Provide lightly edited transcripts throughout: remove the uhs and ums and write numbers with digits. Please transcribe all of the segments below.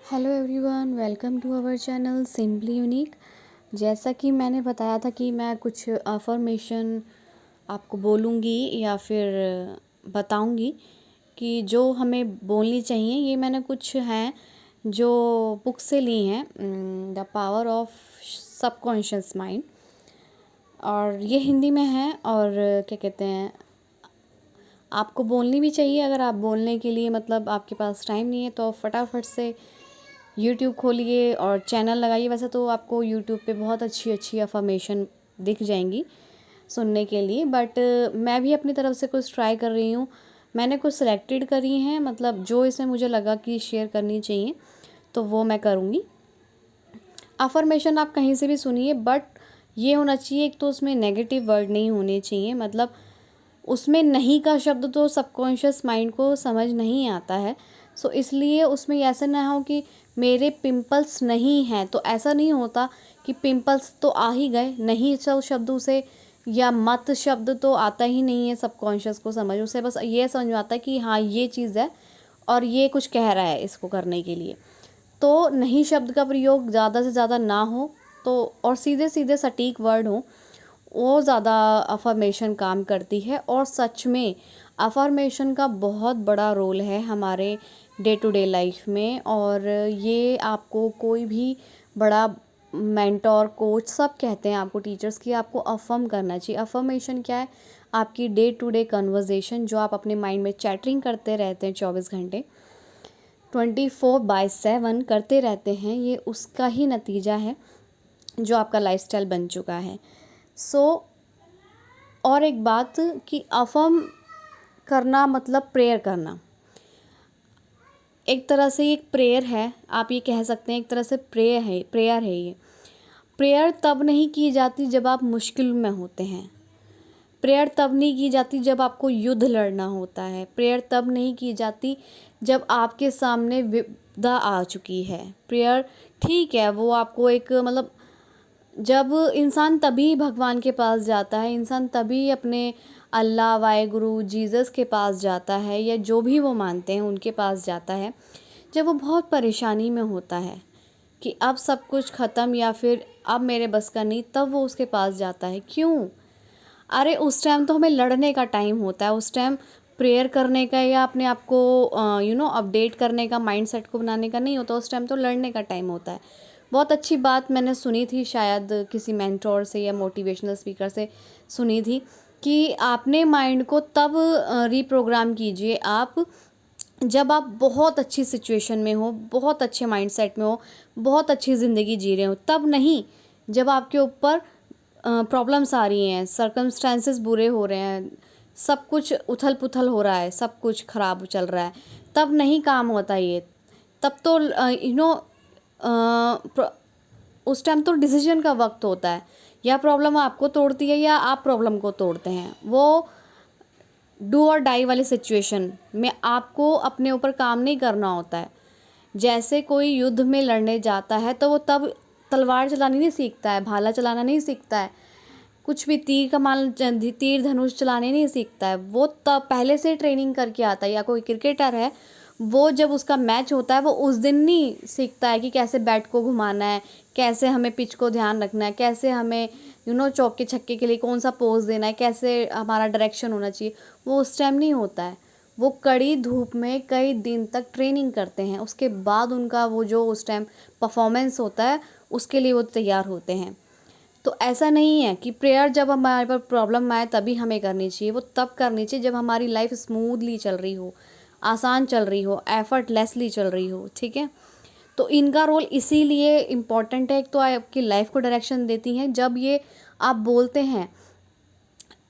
Hello everyone, welcome to our channel simply unique. जैसा कि मैंने बताया था कि मैं कुछ अफर्मेशन आपको बोलूँगी या फिर बताऊँगी कि जो हमें बोलनी चाहिए। ये मैंने कुछ हैं जो बुक से ली हैं, the power of subconscious mind, और ये हिंदी में है। और क्या कहते हैं, आपको बोलनी भी चाहिए। अगर आप बोलने के लिए मतलब आपके पास टाइम नहीं है तो फटाफट से यूट्यूब खोलिए और चैनल लगाइए। वैसे तो आपको यूट्यूब पे बहुत अच्छी अच्छी अफर्मेशन दिख जाएंगी सुनने के लिए, बट मैं भी अपनी तरफ से कुछ ट्राई कर रही हूँ। मैंने कुछ सिलेक्टेड करी हैं, मतलब जो इसमें मुझे लगा कि शेयर करनी चाहिए तो वो मैं करूँगी। अफर्मेशन आप कहीं से भी सुनिए, बट ये होना चाहिए एक तो उसमें नेगेटिव वर्ड नहीं होने चाहिए। मतलब उसमें नहीं का शब्द तो सबकॉन्शियस माइंड को समझ नहीं आता है। सो इसलिए उसमें ऐसा ना हो कि मेरे पिंपल्स नहीं हैं, तो ऐसा नहीं होता कि पिंपल्स तो आ ही गए, नहीं सब शब्द उसे या मत शब्द तो आता ही नहीं है सबकॉन्शियस को समझ। उसे बस ये समझ में आता है कि हाँ ये चीज़ है और ये कुछ कह रहा है इसको करने के लिए। तो नहीं शब्द का प्रयोग ज़्यादा से ज़्यादा ना हो तो, और सीधे सीधे सटीक वर्ड हो, वो ज़्यादा अफर्मेशन काम करती है। और सच में अफर्मेशन का बहुत बड़ा रोल है हमारे डे टू डे लाइफ में। और ये आपको कोई भी बड़ा मेंटोर कोच सब कहते हैं आपको, टीचर्स की, आपको अफर्म करना चाहिए। अफर्मेशन क्या है? आपकी डे टू डे कन्वर्जेशन जो आप अपने माइंड में चैटरिंग करते रहते हैं 24 घंटे 24/7 करते रहते हैं, ये उसका ही नतीजा है जो आपका लाइफस्टाइल बन चुका है। सो और एक बात कि अफर्म करना मतलब प्रेयर करना, एक तरह से एक प्रेयर है, आप ये कह सकते हैं एक तरह से प्रेयर है ये। प्रेयर तब नहीं की जाती जब आप मुश्किल में होते हैं। प्रेयर तब नहीं की जाती जब आपको युद्ध लड़ना होता है। प्रेयर तब नहीं की जाती जब आपके सामने विपदा आ चुकी है। प्रेयर ठीक है, वो आपको एक मतलब जब इंसान तभी भगवान के पास जाता है, इंसान तभी अपने अल्लाह वाहेगुरु जीसस के पास जाता है, या जो भी वो मानते हैं उनके पास जाता है, जब वो बहुत परेशानी में होता है कि अब सब कुछ ख़त्म या फिर अब मेरे बस का नहीं, तब वो उसके पास जाता है। क्यों? अरे उस टाइम तो हमें लड़ने का टाइम होता है, उस टाइम प्रेयर करने का या अपने आप को अपडेट करने का, माइंडसेट को बनाने का नहीं होता। उस टाइम तो लड़ने का टाइम होता है। बहुत अच्छी बात मैंने सुनी थी, शायद किसी मेंटोर से या मोटिवेशनल स्पीकर से सुनी थी, कि आपने माइंड को तब रीप्रोग्राम कीजिए आप जब आप बहुत अच्छी सिचुएशन में हो, बहुत अच्छे माइंडसेट में हो, बहुत अच्छी ज़िंदगी जी रहे हो। तब नहीं जब आपके ऊपर प्रॉब्लम्स आ रही हैं, सर्कमस्टेंसेस बुरे हो रहे हैं, सब कुछ उथल पुथल हो रहा है, सब कुछ ख़राब चल रहा है, तब नहीं काम होता ये। तब तो उस टाइम तो डिसीजन का वक्त होता है, या प्रॉब्लम आपको तोड़ती है या आप प्रॉब्लम को तोड़ते हैं। वो डू और डाई वाली सिचुएशन में आपको अपने ऊपर काम नहीं करना होता है। जैसे कोई युद्ध में लड़ने जाता है तो वो तब तलवार चलानी नहीं सीखता है, भाला चलाना नहीं सीखता है, कुछ भी तीर धनुष चलाने नहीं सीखता है। वो तब पहले से ट्रेनिंग करके आता है। या कोई क्रिकेटर है, वो जब उसका मैच होता है वो उस दिन नहीं सीखता है कि कैसे बैट को घुमाना है, कैसे हमें पिच को ध्यान रखना है, कैसे हमें चौके छक्के के लिए कौन सा पोज देना है, कैसे हमारा डायरेक्शन होना चाहिए। वो उस टाइम नहीं होता है। वो कड़ी धूप में कई दिन तक ट्रेनिंग करते हैं, उसके बाद उनका वो जो उस टाइम परफॉर्मेंस होता है उसके लिए वो तैयार होते हैं। तो ऐसा नहीं है कि प्रेयर जब हमारे पर प्रॉब्लम आए तभी हमें करनी चाहिए। वो तब करनी चाहिए जब हमारी लाइफ स्मूथली चल रही हो, आसान चल रही हो, एफर्टलेसली चल रही हो। ठीक है, तो इनका रोल इसीलिए इम्पॉर्टेंट है। एक तो आपकी लाइफ को डायरेक्शन देती हैं, जब ये आप बोलते हैं,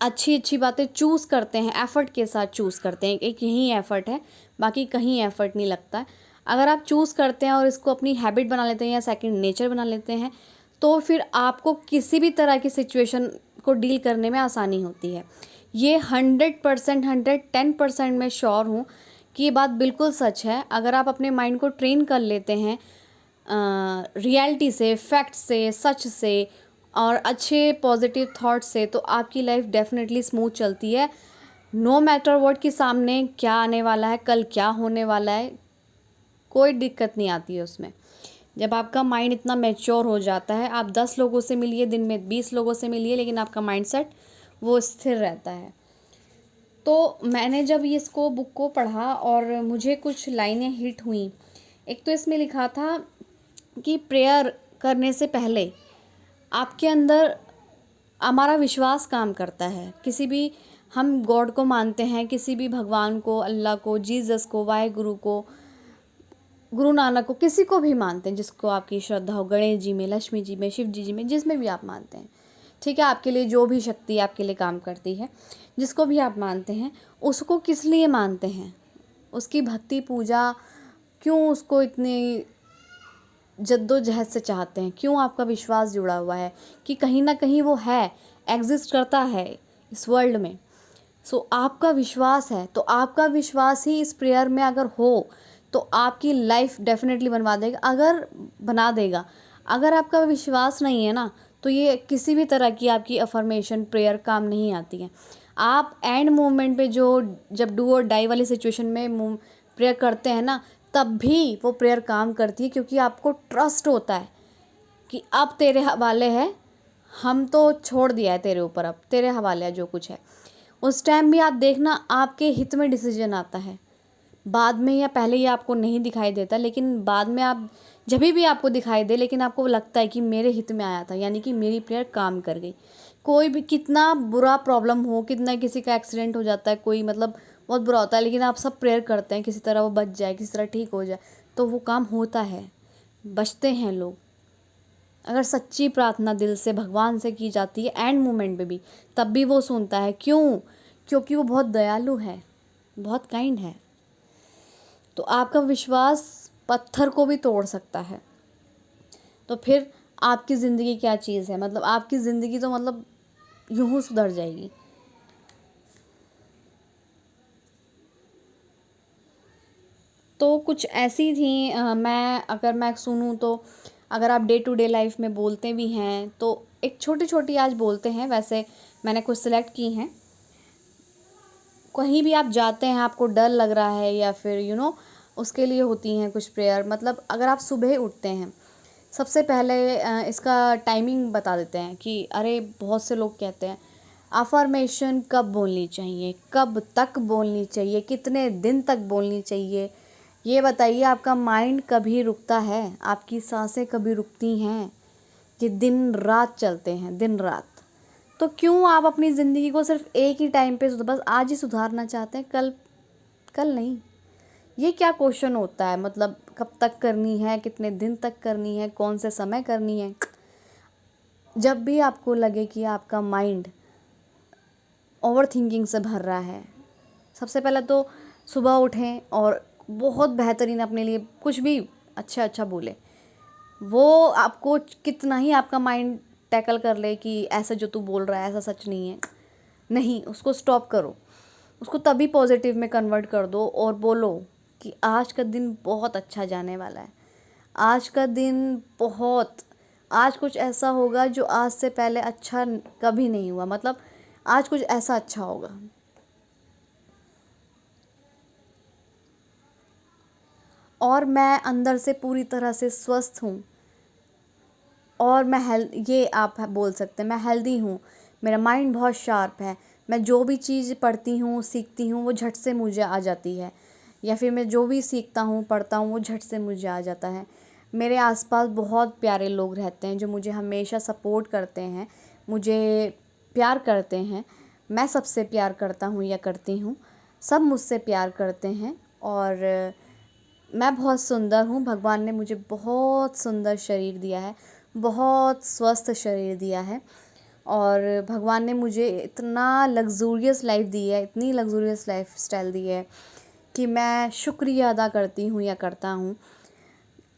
अच्छी अच्छी बातें चूज़ करते हैं, एफ़र्ट के साथ चूज़ करते हैं, एक यही एफ़र्ट है, बाकी कहीं एफ़र्ट नहीं लगता है। अगर आप चूज़ करते हैं और इसको अपनी हैबिट बना लेते हैं या सेकंड नेचर बना लेते हैं, तो फिर आपको किसी भी तरह की सिचुएशन को डील करने में आसानी होती है। ये 100%, 110% मैं श्योर हूँ कि ये बात बिल्कुल सच है। अगर आप अपने माइंड को ट्रेन कर लेते हैं रियलिटी से, फैक्ट से, सच से और अच्छे पॉजिटिव थॉट से, तो आपकी लाइफ डेफिनेटली स्मूथ चलती है। नो मैटर व्हाट कि सामने क्या आने वाला है, कल क्या होने वाला है, कोई दिक्कत नहीं आती है उसमें। जब आपका माइंड इतना मैच्योर हो जाता है, आप 10 लोगों से मिलिए, दिन में 20 लोगों से मिलिए, लेकिन आपका माइंडसेट वो स्थिर रहता है। तो मैंने जब ये इसको बुक को पढ़ा और मुझे कुछ लाइनें हिट हुई। एक तो इसमें लिखा था कि प्रेयर करने से पहले आपके अंदर हमारा विश्वास काम करता है। किसी भी हम गॉड को मानते हैं, किसी भी भगवान को, अल्लाह को, जीसस को, वाहेगुरु को, गुरु नानक को, किसी को भी मानते हैं जिसको आपकी श्रद्धा हो, गणेश जी में, लक्ष्मी जी में, शिव जी में, जिसमें भी आप मानते हैं, ठीक है। आपके लिए जो भी शक्ति आपके लिए काम करती है, जिसको भी आप मानते हैं, उसको किस लिए मानते हैं, उसकी भक्ति पूजा क्यों उसको इतनी जद्दोजहद से चाहते हैं, क्यों आपका विश्वास जुड़ा हुआ है कि कहीं ना कहीं वो है, एग्जिस्ट करता है इस वर्ल्ड में। सो आपका विश्वास है, तो आपका विश्वास ही इस प्रेयर में अगर हो तो आपकी लाइफ डेफिनेटली बना देगा। अगर आपका विश्वास नहीं है ना, तो ये किसी भी तरह की आपकी अफर्मेशन प्रेयर काम नहीं आती है। आप एंड मोमेंट पे जब डू और डाई वाली सिचुएशन में प्रेयर करते हैं ना, तब भी वो प्रेयर काम करती है, क्योंकि आपको ट्रस्ट होता है कि अब तेरे हवाले है, हम तो छोड़ दिया है तेरे ऊपर, अब तेरे हवाले है जो कुछ है। उस टाइम भी आप देखना आपके हित में डिसीजन आता है। बाद में या पहले ये आपको नहीं दिखाई देता, लेकिन बाद में आप जब भी आपको दिखाई दे, लेकिन आपको लगता है कि मेरे हित में आया था, यानी कि मेरी प्रेयर काम कर गई। कोई भी कितना बुरा प्रॉब्लम हो, कितना किसी का एक्सीडेंट हो जाता है, कोई मतलब बहुत बुरा होता है, लेकिन आप सब प्रेयर करते हैं किसी तरह वो बच जाए, किसी तरह ठीक हो जाए, तो वो काम होता है, बचते हैं लोग। अगर सच्ची प्रार्थना दिल से भगवान से की जाती है एंड मोमेंट पे भी, तब भी वो सुनता है। क्यों? क्योंकि वो बहुत दयालु है, बहुत काइंड है। तो आपका विश्वास पत्थर को भी तोड़ सकता है। तो फिर आपकी ज़िंदगी क्या चीज़ है, मतलब आपकी ज़िंदगी तो मतलब यूं सुधर जाएगी। तो कुछ ऐसी थी मैं सुनूं तो, अगर आप डे टू डे लाइफ में बोलते भी हैं तो एक छोटी छोटी आज बोलते हैं। वैसे मैंने कुछ सिलेक्ट की हैं। कहीं भी आप जाते हैं, आपको डर लग रहा है या फिर उसके लिए होती हैं कुछ प्रेयर। मतलब अगर आप सुबह उठते हैं, सबसे पहले इसका टाइमिंग बता देते हैं कि अरे बहुत से लोग कहते हैं अफर्मेशन कब बोलनी चाहिए, कब तक बोलनी चाहिए, कितने दिन तक बोलनी चाहिए। ये बताइए, आपका माइंड कभी रुकता है? आपकी सांसें कभी रुकती हैं? कि दिन रात चलते हैं, दिन रात। तो क्यों आप अपनी ज़िंदगी को सिर्फ एक ही टाइम पे बस आज ही सुधारना चाहते हैं, कल कल नहीं? ये क्या क्वेश्चन होता है? मतलब कब तक करनी है, कितने दिन तक करनी है, कौन से समय करनी है? जब भी आपको लगे कि आपका माइंड ओवर थिंकिंग से भर रहा है, सबसे पहले तो सुबह उठें और बहुत बेहतरीन अपने लिए कुछ भी अच्छा अच्छा बोले। वो आपको कितना ही आपका माइंड टैकल कर ले कि ऐसा जो तू बोल रहा है ऐसा सच नहीं है, नहीं, उसको स्टॉप करो। उसको तभी पॉजिटिव में कन्वर्ट कर दो और बोलो कि आज का दिन बहुत अच्छा जाने वाला है। आज का दिन आज कुछ ऐसा होगा जो आज से पहले अच्छा कभी नहीं हुआ। मतलब आज कुछ ऐसा अच्छा होगा। और मैं अंदर से पूरी तरह से स्वस्थ हूँ। और ये आप बोल सकते हैं, मैं हेल्दी हूँ, मेरा माइंड बहुत शार्प है। मैं जो भी चीज़ पढ़ती हूँ, सीखती हूँ, वो झट से मुझे आ जाती है। या फिर मैं जो भी सीखता हूँ, पढ़ता हूँ, वो झट से मुझे आ जाता है। मेरे आसपास बहुत प्यारे लोग रहते हैं जो मुझे हमेशा सपोर्ट करते हैं, मुझे प्यार करते हैं। मैं सबसे प्यार करता हूँ या करती हूँ, सब मुझसे प्यार करते हैं। और मैं बहुत सुंदर हूँ। भगवान ने मुझे बहुत सुंदर शरीर दिया है, बहुत स्वस्थ शरीर दिया है। और भगवान ने मुझे इतना लग्जूरियस लाइफ दी है, इतनी लग्जूरियस लाइफ स्टाइल दी है कि मैं शुक्रिया अदा करती हूँ या करता हूँ।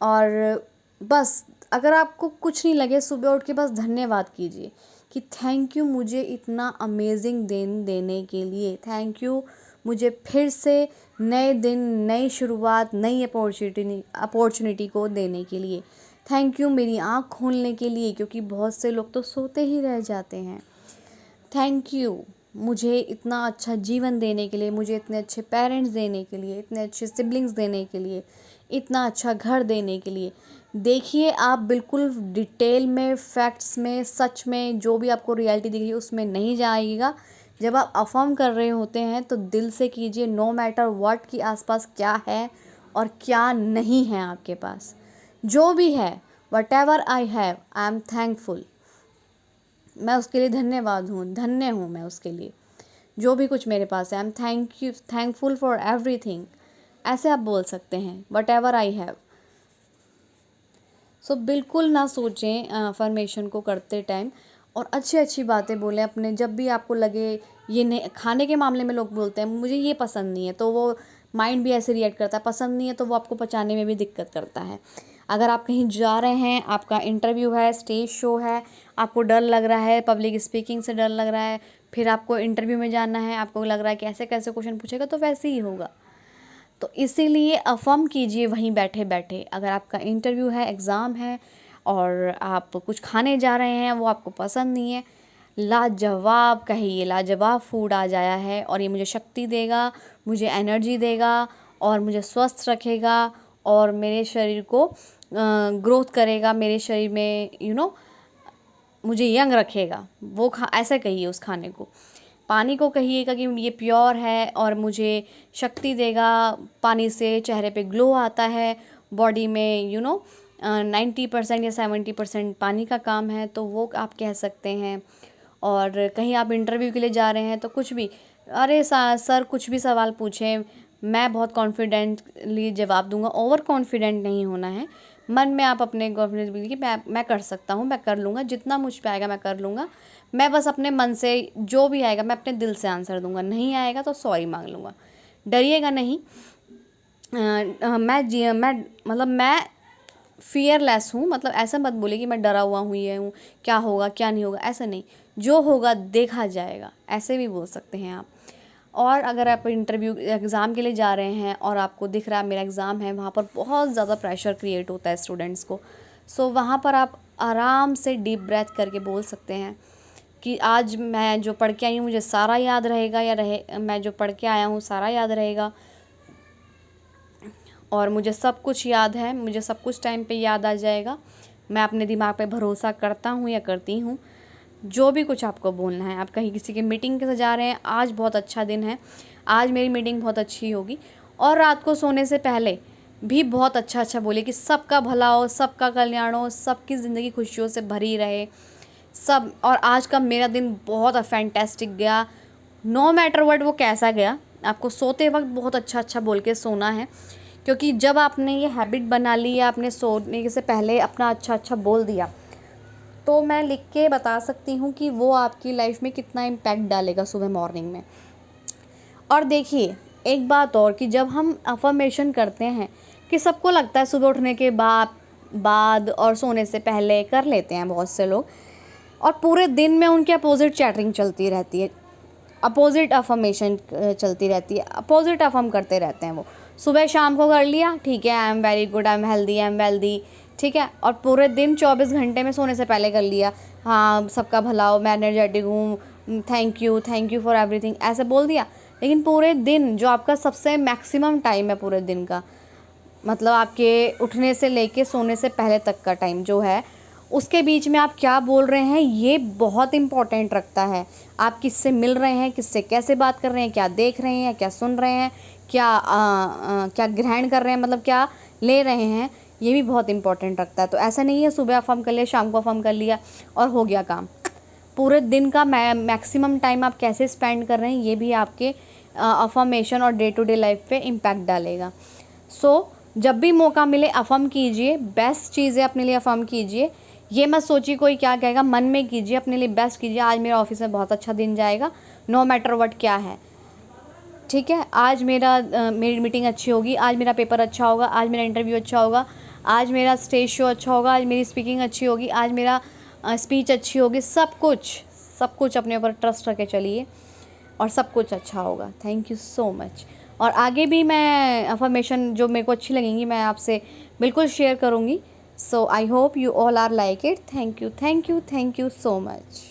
और बस अगर आपको कुछ नहीं लगे, सुबह उठ के बस धन्यवाद कीजिए कि थैंक यू मुझे इतना अमेजिंग दिन देने के लिए। थैंक यू मुझे फिर से नए दिन, नई शुरुआत, नई अपॉर्चुनिटी को देने के लिए। थैंक यू मेरी आँख खोलने के लिए, क्योंकि बहुत से लोग तो सोते ही रह जाते हैं। थैंक यू मुझे इतना अच्छा जीवन देने के लिए, मुझे इतने अच्छे पेरेंट्स देने के लिए, इतने अच्छे सिबलिंग्स देने के लिए, इतना अच्छा घर देने के लिए। देखिए आप बिल्कुल डिटेल में, फैक्ट्स में, सच में, जो भी आपको रियलिटी दिख रही है उसमें नहीं जाइएगा। जब आप अफर्म कर रहे होते हैं तो दिल से कीजिए, नो मैटर व्हाट कि आसपास क्या है और क्या नहीं है आपके पास। जो भी है, what ever I have, I am thankful, मैं उसके लिए धन्यवाद हूँ, धन्य हूँ मैं उसके लिए। जो भी कुछ मेरे पास है, I am thankful for everything, ऐसे आप बोल सकते हैं, वट एवर आई हैव। सो बिल्कुल ना सोचें अफर्मेशन को करते टाइम, और अच्छी अच्छी बातें बोलें अपने। जब भी आपको लगे, ये नहीं, खाने के मामले में लोग बोलते हैं मुझे ये पसंद नहीं है, तो वो माइंड भी ऐसे रिएक्ट करता है, पसंद नहीं है तो वो आपको पचाने में भी दिक्कत करता है। अगर आप कहीं जा रहे हैं, आपका इंटरव्यू है, स्टेज शो है, आपको डर लग रहा है, पब्लिक स्पीकिंग से डर लग रहा है, फिर आपको इंटरव्यू में जाना है, आपको लग रहा है कि ऐसे कैसे क्वेश्चन पूछेगा, तो वैसे ही होगा। तो इसीलिए अफर्म कीजिए वहीं बैठे बैठे। अगर आपका इंटरव्यू है, एग्ज़ाम है और आप कुछ खाने जा रहे हैं, वो आपको पसंद नहीं है, लाजवाब कहिए, लाजवाब फूड आ जाया है और ये मुझे शक्ति देगा, मुझे एनर्जी देगा और मुझे स्वस्थ रखेगा और मेरे शरीर को ग्रोथ करेगा, मेरे शरीर में मुझे यंग रखेगा। वो ऐसे कहिए उस खाने को। पानी को कहिएगा कि ये प्योर है और मुझे शक्ति देगा, पानी से चेहरे पे ग्लो आता है, बॉडी में 90% या 70% पानी का काम है, तो वो आप कह सकते हैं। और कहीं आप इंटरव्यू के लिए जा रहे हैं तो कुछ भी, अरे सर कुछ भी सवाल पूछें, मैं बहुत कॉन्फिडेंटली जवाब दूंगा। ओवर कॉन्फिडेंट नहीं होना है, मन में आप अपने कॉन्फिडेंस कि मैं कर सकता हूँ, मैं कर लूँगा, जितना मुझ पे आएगा मैं कर लूँगा। मैं बस अपने मन से जो भी आएगा मैं अपने दिल से आंसर दूंगा, नहीं आएगा तो सॉरी मांग लूँगा। डरिएगा नहीं। मैं फियरलेस हूँ, मतलब ऐसा मत बोलिए कि मैं डरा हुआ हूँ, ये हूँ, क्या होगा क्या नहीं होगा, ऐसा नहीं। जो होगा देखा जाएगा, ऐसे भी बोल सकते हैं आप। और अगर आप इंटरव्यू एग्ज़ाम के लिए जा रहे हैं और आपको दिख रहा है मेरा एग्ज़ाम है, वहाँ पर बहुत ज़्यादा प्रेशर क्रिएट होता है स्टूडेंट्स को, सो वहाँ पर आप आराम से डीप ब्रेथ करके बोल सकते हैं कि आज मैं जो पढ़ के आई हूँ मुझे सारा याद रहेगा, मैं जो पढ़ के आया हूँ सारा याद रहेगा और मुझे सब कुछ याद है, मुझे सब कुछ टाइम पे याद आ जाएगा। मैं अपने दिमाग पे भरोसा करता हूँ या करती हूँ। जो भी कुछ आपको बोलना है, आप कहीं किसी के मीटिंग के साथ जा रहे हैं, आज बहुत अच्छा दिन है, आज मेरी मीटिंग बहुत अच्छी होगी। और रात को सोने से पहले भी बहुत अच्छा बोलिए कि सबका भला हो, सबका कल्याण हो, सबकी ज़िंदगी खुशियों से भरी रहे सब। और आज का मेरा दिन बहुत फैंटेस्टिक गया, नो मैटर व्हाट वो कैसा गया, आपको सोते वक्त बहुत अच्छा बोल के सोना है। क्योंकि जब आपने ये हैबिट बना ली या आपने सोने से पहले अपना अच्छा बोल दिया, तो मैं लिख के बता सकती हूँ कि वो आपकी लाइफ में कितना इम्पैक्ट डालेगा सुबह मॉर्निंग में। और देखिए एक बात और, कि जब हम अफर्मेशन करते हैं, कि सबको लगता है सुबह उठने के बाद और सोने से पहले कर लेते हैं बहुत से लोग, और पूरे दिन में उनके अपोजिट चैटरिंग चलती रहती है, अपोजिट अफर्मेशन चलती रहती है, अपोजिट अफर्म करते रहते हैं। वो सुबह शाम को कर लिया, ठीक है, I am very good, I am healthy, I am wealthy, ठीक है, और पूरे दिन 24 घंटे में सोने से पहले कर लिया, हाँ सबका भला हो, मैं एनर्जेटिक हूँ, थैंक यू फॉर एवरीथिंग, ऐसे बोल दिया। लेकिन पूरे दिन जो आपका सबसे मैक्सिमम टाइम है पूरे दिन का, मतलब आपके उठने से लेके सोने से पहले तक का टाइम जो है, उसके बीच में आप क्या बोल रहे हैं ये बहुत इम्पॉर्टेंट रखता है। आप किससे मिल रहे हैं, किससे कैसे बात कर रहे हैं, क्या देख रहे हैं, क्या सुन रहे हैं, क्या ग्रहण कर रहे हैं, मतलब क्या ले रहे हैं, ये भी बहुत इम्पॉर्टेंट रखता है। तो ऐसा नहीं है सुबह अफर्म कर लिया, शाम को अफर्म कर लिया और हो गया काम। पूरे दिन का मैक्सिमम टाइम आप कैसे स्पेंड कर रहे हैं, ये भी आपके अफर्मेशन और डे टू डे लाइफ पे इम्पैक्ट डालेगा। सो जब भी मौका मिले अफर्म कीजिए, बेस्ट चीज़ें अपने लिए अफर्म कीजिए। ये मत सोचिए कोई क्या कहेगा, मन में कीजिए, अपने लिए बेस्ट कीजिए। आज मेरा ऑफिस में बहुत अच्छा दिन जाएगा, नो मैटर व्हाट क्या है, ठीक है, आज मेरी मीटिंग अच्छी होगी, आज मेरा पेपर अच्छा होगा, आज मेरा इंटरव्यू अच्छा होगा, आज मेरा स्टेज शो अच्छा होगा, आज मेरी स्पीकिंग अच्छी होगी, आज मेरा स्पीच अच्छी होगी। सब कुछ अपने ऊपर ट्रस्ट रख के चलिए और सब कुछ अच्छा होगा। Thank you so much. और आगे भी मैं अफर्मेशन जो मेरे को अच्छी लगेंगी मैं आपसे बिल्कुल शेयर करूँगी। So I hope you all are like it. Thank you so much.